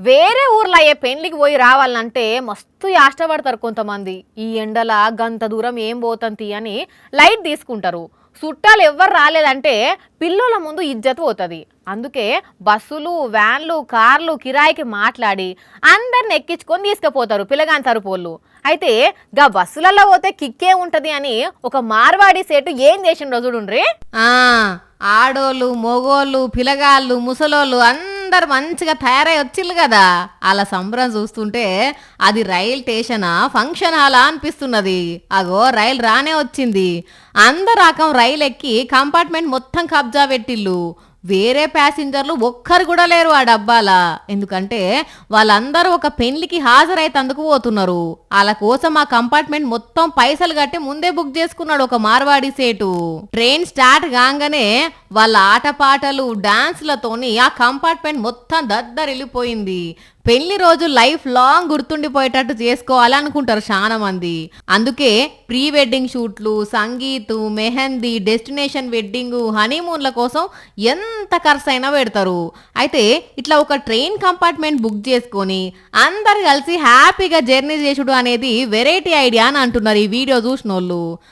వేరే ఊర్లో అయ్యే పెండ్లికి పోయి రావాలంటే మస్తు యాష్టపడతారు కొంతమంది. ఈ ఎండల గంత దూరం ఏం పోతంతి అని లైట్ తీసుకుంటారు. చుట్టాలు ఎవ్వరు రాలేదంటే పిల్లోల ముందు ఇజ్జత్ పోతుంది. అందుకే బస్సులు, వ్యాన్లు, కార్లు కిరాయికి మాట్లాడి అందరిని ఎక్కించుకొని తీసుకుపోతారు పిల్లగాని తరుపోళ్ళు. అయితే గా బస్సులలో పోతే కిక్కే ఉంటది అని ఒక మార్వాడి సేటు ఏం చేసిన రోజుడుండ్రి. ఆడోళ్ళు, మొగోళ్ళు, పిల్లగాళ్ళు, ముసలోళ్ళు అందరు మంచిగా తయారై వచ్చిళ్ళు కదా. అలా సంబరం చూస్తుంటే అది రైల్ స్టేషనా ఫంక్షన్ హాలా అనిపిస్తున్నది. అగో రైలు రానే వచ్చింది. అందరు రకం రైలు ఎక్కి కంపార్ట్మెంట్ మొత్తం కబ్జా పెట్టిళ్ళు. వేరే ప్యాసింజర్లు ఒక్కరు కూడా లేరు ఆ డబ్బాలా. ఎందుకంటే వాళ్ళందరూ ఒక పెళ్లికి హాజరైతందుకు పోతున్నారు. వాళ్ళ కోసం ఆ కంపార్ట్మెంట్ మొత్తం పైసలు కట్టి ముందే బుక్ చేసుకున్నాడు ఒక మార్వాడి సేటు. ట్రైన్ స్టార్ట్ కాగానే వాళ్ళ ఆటపాటలు, డాన్స్లతోని ఆ కంపార్ట్మెంట్ మొత్తం దద్దరిల్లిపోయింది. పెళ్లి రోజు లైఫ్ లాంగ్ గుర్తుండిపోయేటట్టు చేసుకోవాలనుకుంటారు చాలా మంది. అందుకే ప్రీ వెడ్డింగ్ షూట్లు, సంగీత్, మెహందీ, డెస్టినేషన్ వెడ్డింగ్, హనీమూన్ల కోసం ఎంత ఖర్చు అయినా పెడతారు. అయితే ఇట్లా ఒక ట్రైన్ కంపార్ట్మెంట్ బుక్ చేసుకొని అందరు కలిసి హ్యాపీగా జర్నీ చేసుడు అనేది వెరైటీ ఐడియా అని అంటున్నారు ఈ వీడియో చూసినోళ్ళు.